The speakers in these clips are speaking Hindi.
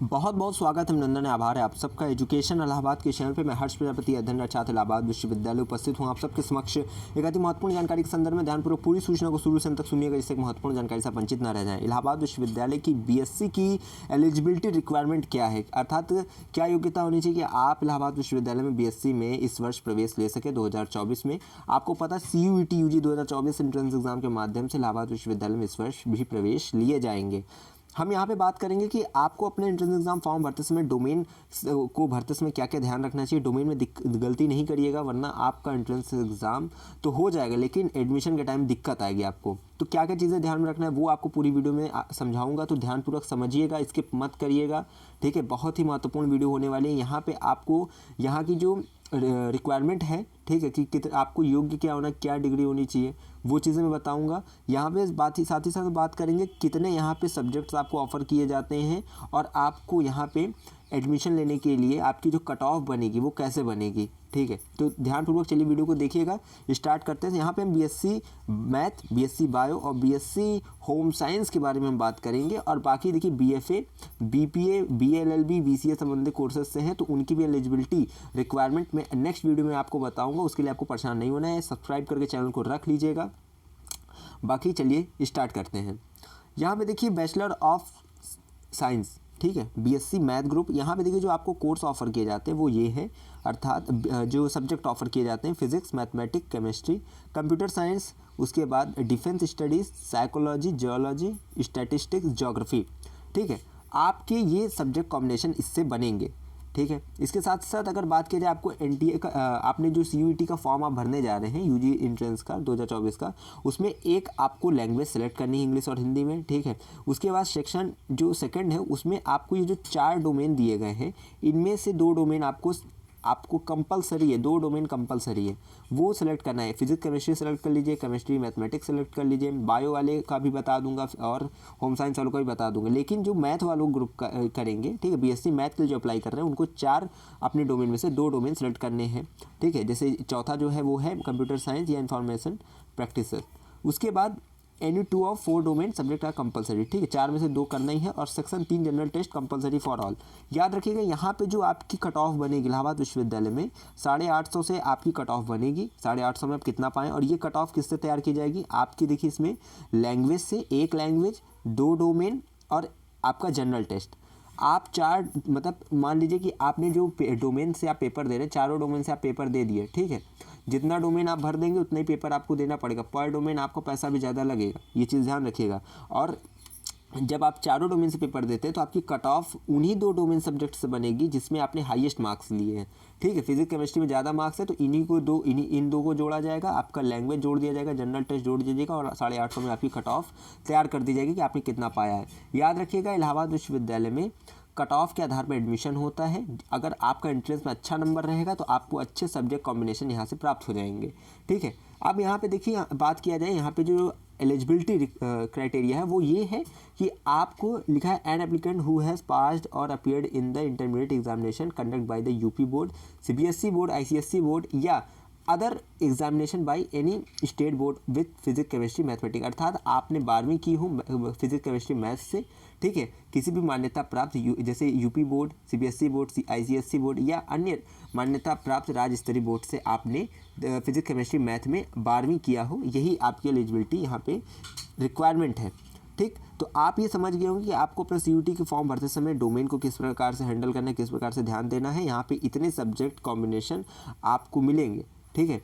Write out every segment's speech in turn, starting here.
बहुत बहुत स्वागत है, अभिनंदन है, आभार है आप सबका। एजुकेशन इलाहाबाद के चैनल पे मैं हर्ष प्रजापति, अध्ययन छात्र इलाहाबाद विश्वविद्यालय उपस्थित हूँ आप सबके समक्ष एक अति महत्वपूर्ण जानकारी के संदर्भ में ध्यानपूर्वक पूरी सूचना को शुरू से अंत तक सुनिएगा, जिससे महत्वपूर्ण जानकारी से वंचित न रह जाए। इलाहाबाद विश्वविद्यालय की बीएससी की एलिजिबिलिटी रिक्वायरमेंट क्या है, अर्थात क्या योग्यता होनी चाहिए कि आप इलाहाबाद विश्वविद्यालय में बीएससी में इस वर्ष प्रवेश ले सके 2024 में। आपको पता CUET UG 2024 एंट्रेंस एग्जाम के माध्यम से इलाहाबाद विश्वविद्यालय में इस वर्ष भी प्रवेश लिए जाएंगे। हम यहाँ पे बात करेंगे कि आपको अपने एंट्रेंस एग्जाम फॉर्म भरते समय डोमेन को भरते समय क्या क्या ध्यान रखना चाहिए। डोमेन में गलती नहीं करिएगा, वरना आपका एंट्रेंस एग्जाम तो हो जाएगा लेकिन एडमिशन के टाइम दिक्कत आएगी आपको। तो क्या क्या चीज़ें ध्यान में रखना है वो आपको पूरी वीडियो में समझाऊंगा, तो ध्यानपूर्वक समझिएगा, स्किप मत करिएगा, ठीक है। बहुत ही महत्वपूर्ण वीडियो होने वाली है। यहाँ पे आपको यहाँ की जो रिक्वायरमेंट है, ठीक है, कि आपको योग्य क्या होना, क्या डिग्री होनी चाहिए, वो चीज़ें मैं बताऊंगा। यहाँ पे साथ ही साथ बात करेंगे कितने यहाँ पे सब्जेक्ट्स आपको ऑफ़र किए जाते हैं और आपको यहाँ पे एडमिशन लेने के लिए आपकी जो कट ऑफ बनेगी वो कैसे बनेगी, ठीक है। तो ध्यानपूर्वक चलिए वीडियो को देखिएगा। स्टार्ट करते हैं। यहाँ पे हम बीएससी मैथ, बीएससी बायो और बीएससी होम साइंस के बारे में हम बात करेंगे, और बाकी देखिए बीएफए, बीपीए, बीएलएलबी, बीसीए संबंधित कोर्सेज से हैं तो उनकी भी एलिजिबिलिटी रिक्वायरमेंट में नेक्स्ट वीडियो में आपको बताऊंगा। उसके लिए आपको परेशान नहीं होना है, सब्सक्राइब करके चैनल को रख लीजिएगा। बाकी चलिए स्टार्ट करते हैं। यहाँ पे देखिए बैचलर ऑफ साइंस, ठीक है, बीएससी मैथ ग्रुप। यहाँ पे देखिए जो आपको कोर्स ऑफर किए जाते हैं वो ये है, अर्थात जो सब्जेक्ट ऑफर किए जाते हैं physics, mathematics, chemistry, computer science, उसके बाद defence studies, psychology, geology, statistics, geography, ठीक है। आपके ये सब्जेक्ट कॉम्बिनेशन इससे बनेंगे, ठीक है। इसके साथ साथ अगर बात की जाए आपको एनटीए का, आपने जो CUET का फॉर्म आप भरने जा रहे हैं यूजी एंट्रेंस का 2024 का, उसमें एक आपको लैंग्वेज सेलेक्ट करनी है, इंग्लिश और हिंदी में, ठीक है। उसके बाद सेक्शन जो सेकंड है उसमें आपको ये जो 4 डोमेन दिए गए हैं इनमें से 2 डोमेन आपको कंपलसरी है, 2 डोमेन कंपलसरी है, वो सेलेक्ट करना है। फिजिक्स केमिस्ट्री सेलेक्ट कर लीजिए, केमिस्ट्री मैथमेटिक्स सेलेक्ट कर लीजिए, बायो वाले का भी बता दूंगा और होम साइंस वालों का भी बता दूंगा। लेकिन जो मैथ वालों ग्रुप का करेंगे, ठीक है, बीएससी मैथ के लिए जो अप्लाई कर रहे हैं उनको 4 अपने डोमेन में से 2 डोमेन सेलेक्ट करने हैं, ठीक है। जैसे चौथा जो है वो है कंप्यूटर साइंस या इंफॉर्मेशन प्रैक्टिसेस। उसके बाद any 2 of 4 domain subject are compulsory, ठीक है, 4 में से 2 करना ही है। और section 3 general test compulsory for all. याद रखिएगा यहाँ पे जो आपकी कट ऑफ बनेगी इलाहाबाद विश्वविद्यालय में 850 से आपकी कट ऑफ बनेगी। 850 में आप कितना पाएँ, और ये कट ऑफ किससे तैयार की जाएगी आपकी, देखिए इसमें लैंग्वेज से, 1 लैंग्वेज, 2 डोमेन और आपका जनरल टेस्ट। आप 4 मतलब मान लीजिए कि आपने जो डोमेन से आप पेपर दे रहे हैं, चारों डोमेन से आप पेपर दे दिए, ठीक है। जितना डोमेन आप भर देंगे उतना ही पेपर आपको देना पड़ेगा, पर डोमेन आपको पैसा भी ज़्यादा लगेगा, ये चीज़ ध्यान रखिएगा। और जब आप चारों डोमेन से पेपर देते हैं तो आपकी कट ऑफ उन्हीं 2 डोमेन सब्जेक्ट से बनेगी जिसमें आपने हाईएस्ट मार्क्स लिए हैं, ठीक है। फिजिक्स केमिस्ट्री में ज़्यादा मार्क्स है तो इन दो को जोड़ा जाएगा, आपका लैंग्वेज जोड़ दिया जाएगा, जनरल टेस्ट जोड़ दीजिएगा और 850 में आपकी कट ऑफ तैयार कर दी जाएगी कि आपने कितना पाया है। याद रखिएगा इलाहाबाद विश्वविद्यालय में कट ऑफ के आधार पर एडमिशन होता है। अगर आपका एंट्रेंस में अच्छा नंबर रहेगा तो आपको अच्छे सब्जेक्ट कॉम्बिनेशन यहाँ से प्राप्त हो जाएंगे, ठीक है। अब यहाँ पे देखिए बात किया जाए, यहाँ पे जो एलिजिबिलिटी क्राइटेरिया है वो ये है कि आपको लिखा है an applicant who has passed or appeared in the intermediate examination conduct by the UP board, CBSE board, ICSE board या other examination by any state board with physics chemistry mathematics. अर्थात आपने 12वीं की हो फिजिक्स केमिस्ट्री मैथ से, ठीक है, किसी भी मान्यता प्राप्त जैसे UP board, CBSE board, ICSE board या अन्य मान्यता प्राप्त राज्य स्तरीय बोर्ड से आपने फिजिक्स केमिस्ट्री मैथ में 12वीं किया हो, यही आपकी एलिजिबिलिटी यहाँ पे रिक्वायरमेंट है, ठीक। तो आप ये समझ गए होंगे कि आपको अपना CUET के फॉर्म भरते समय डोमेन को किस प्रकार से हैंडल करना है, किस प्रकार से ध्यान देना है। यहाँ पे इतने सब्जेक्ट कॉम्बिनेशन आपको मिलेंगे, ठीक है।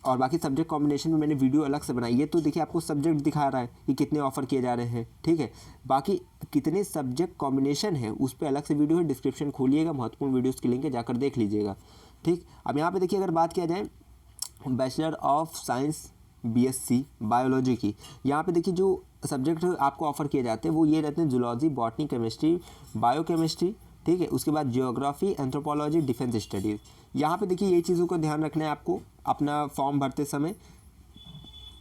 और बाकी सब्जेक्ट कॉम्बिनेशन में मैंने वीडियो अलग से बनाई है, तो देखिए आपको सब्जेक्ट दिखा रहा है कि कितने ऑफर किए जा रहे हैं, ठीक है। बाकी कितने सब्जेक्ट कॉम्बिनेशन है उस पर अलग से वीडियो है, डिस्क्रिप्शन खोलिएगा, महत्वपूर्ण वीडियोज़ की लिंक है, जाकर देख लीजिएगा, ठीक। अब यहाँ पे देखिए अगर बात किया जाए bachelor of science BSc biology की, यहाँ पे देखिए जो सब्जेक्ट आपको ऑफर किए जाते हैं वो ये रहते हैं जूलॉजी, बॉटनी, केमिस्ट्री, बायोकेमिस्ट्री, ठीक है। उसके बाद जियोग्राफी, एंथ्रोपोलॉजी, डिफेंस स्टडीज़। यहाँ पे देखिए ये चीज़ों को ध्यान रखना है आपको अपना फॉर्म भरते समय।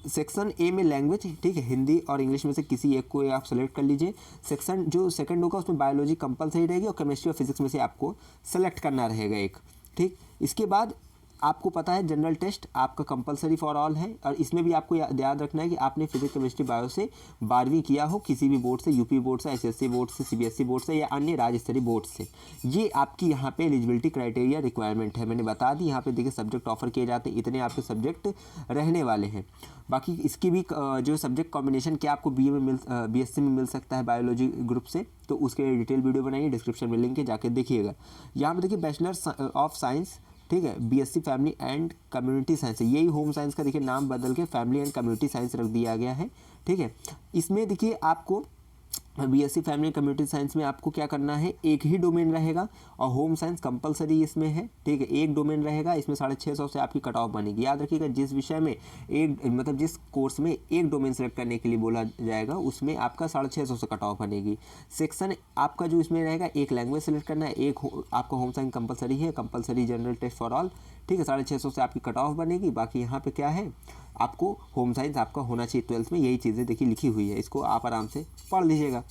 सेक्शन A में लैंग्वेज, ठीक है, हिंदी और इंग्लिश में से किसी एक को आप सेलेक्ट कर लीजिए। सेक्शन जो सेकंड होगा उसमें बायोलॉजी कंपलसरी रहेगी और केमिस्ट्री और फिजिक्स में से आपको सेलेक्ट करना रहेगा एक, ठीक। इसके बाद आपको पता है जनरल टेस्ट आपका कंपलसरी फॉर ऑल है, और इसमें भी आपको याद रखना है कि आपने फिजिक्स केमिस्ट्री बायो से 12वीं किया हो, किसी भी बोर्ड से, यूपी बोर्ड से, एसएससी बोर्ड से, सीबीएसई बोर्ड से या अन्य राज्य स्तरीय बोर्ड से। ये आपकी यहाँ पे एलिजिबिलिटी क्राइटेरिया रिक्वायरमेंट है, मैंने बता दी। यहाँ पे देखिए सब्जेक्ट ऑफर किए जाते हैं, इतने आपके सब्जेक्ट रहने वाले हैं। बाकी इसकी भी जो सब्जेक्ट कॉम्बिनेशन क्या आपको बीएससी में मिल सकता है बायोलॉजी ग्रुप से, तो उसके लिए डिटेल वीडियो बनाइए, डिस्क्रिप्शन में लिंक है, जाके देखिएगा। यहाँ पे देखिए बैचलर ऑफ साइंस, ठीक है, BSc family and community science है, यही होम साइंस का देखिए नाम बदल के फैमिली एंड कम्युनिटी साइंस रख दिया गया है, ठीक है। इसमें देखिए आपको बीएससी फैमिली कम्युनिटी साइंस में आपको क्या करना है, एक ही डोमेन रहेगा, और होम साइंस कंपलसरी इसमें है, ठीक है, एक डोमेन रहेगा। इसमें 650 से आपकी कट ऑफ बनेगी। याद रखिएगा जिस विषय में एक मतलब जिस कोर्स में एक डोमेन सेलेक्ट करने के लिए बोला जाएगा उसमें आपका 650 से कट ऑफ बनेगी। सेक्शन आपका जो इसमें रहेगा, एक लैंग्वेज सेलेक्ट करना है, एक आपका होम साइंस कंपलसरी है, compulsory general test for all, ठीक है, 650 से आपकी कट ऑफ बनेगी। बाकी यहाँ पे क्या है, आपको होम साइंस आपका होना चाहिए 12th में, यही चीज़ें देखिए लिखी हुई है, इसको आप आराम से पढ़ लीजिएगा।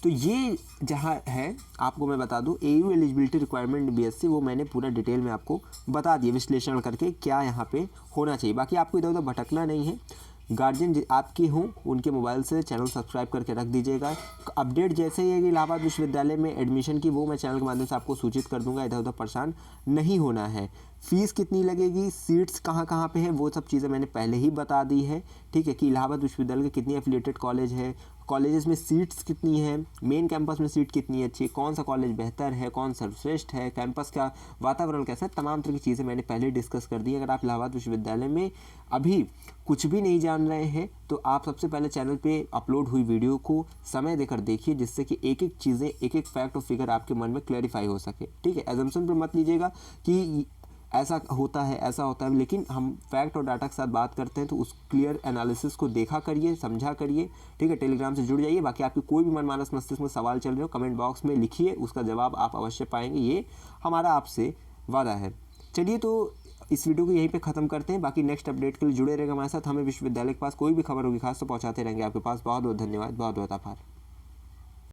तो ये जहाँ है आपको मैं बता दूँ, एयू एलिजिबिलिटी रिक्वायरमेंट बीएससी, वो मैंने पूरा डिटेल में आपको बता दिया विश्लेषण करके क्या यहाँ पे होना चाहिए। बाकी आपको इधर उधर भटकना नहीं है। गार्जियन आपके हों उनके मोबाइल से चैनल सब्सक्राइब करके रख दीजिएगा। अपडेट जैसे ही है कि इलाहाबाद विश्वविद्यालय में एडमिशन की, वो मैं चैनल के माध्यम से आपको सूचित कर दूंगा। इधर उधर परेशान नहीं होना है। फ़ीस कितनी लगेगी, सीट्स कहाँ कहाँ पे है, वो सब चीज़ें मैंने पहले ही बता दी है, ठीक है, कि इलाहाबाद विश्वविद्यालय के कितनी एफिलिएटेड कॉलेज है, कॉलेजेस में सीट्स कितनी है, मेन कैंपस में सीट कितनी अच्छी है, कौन सा कॉलेज बेहतर है, कौन सर्वश्रेष्ठ है, कैंपस का वातावरण कैसा है, तमाम तरह की चीज़ें मैंने पहले डिस्कस कर दी। अगर आप इलाहाबाद विश्वविद्यालय में अभी कुछ भी नहीं जान रहे हैं तो आप सबसे पहले चैनल पे अपलोड हुई वीडियो को समय देकर देखिए, जिससे कि एक एक चीज़ें, एक एक फैक्ट और फिगर आपके मन में क्लैरिफाई हो सके, ठीक है। एजम्पशन पर मत लीजिएगा कि ऐसा होता है ऐसा होता है, लेकिन हम फैक्ट और डाटा के साथ बात करते हैं तो उस क्लियर एनालिसिस को देखा करिए, समझा करिए, ठीक है। टेलीग्राम से जुड़ जाइए। बाकी आपकी कोई भी मनमानस मस्तिष्क में सवाल चल रहे हो, कमेंट बॉक्स में लिखिए, उसका जवाब आप अवश्य पाएंगे, ये हमारा आपसे वादा है। चलिए तो इस वीडियो को यहीं पे ख़त्म करते हैं। बाकी नेक्स्ट अपडेट के लिए जुड़े रहेगा हमारे साथ। हमें विश्वविद्यालय के पास कोई भी खबर होगी खास तो पहुँचाते रहेंगे आपके पास। बहुत बहुत धन्यवाद, बहुत बहुत आभार।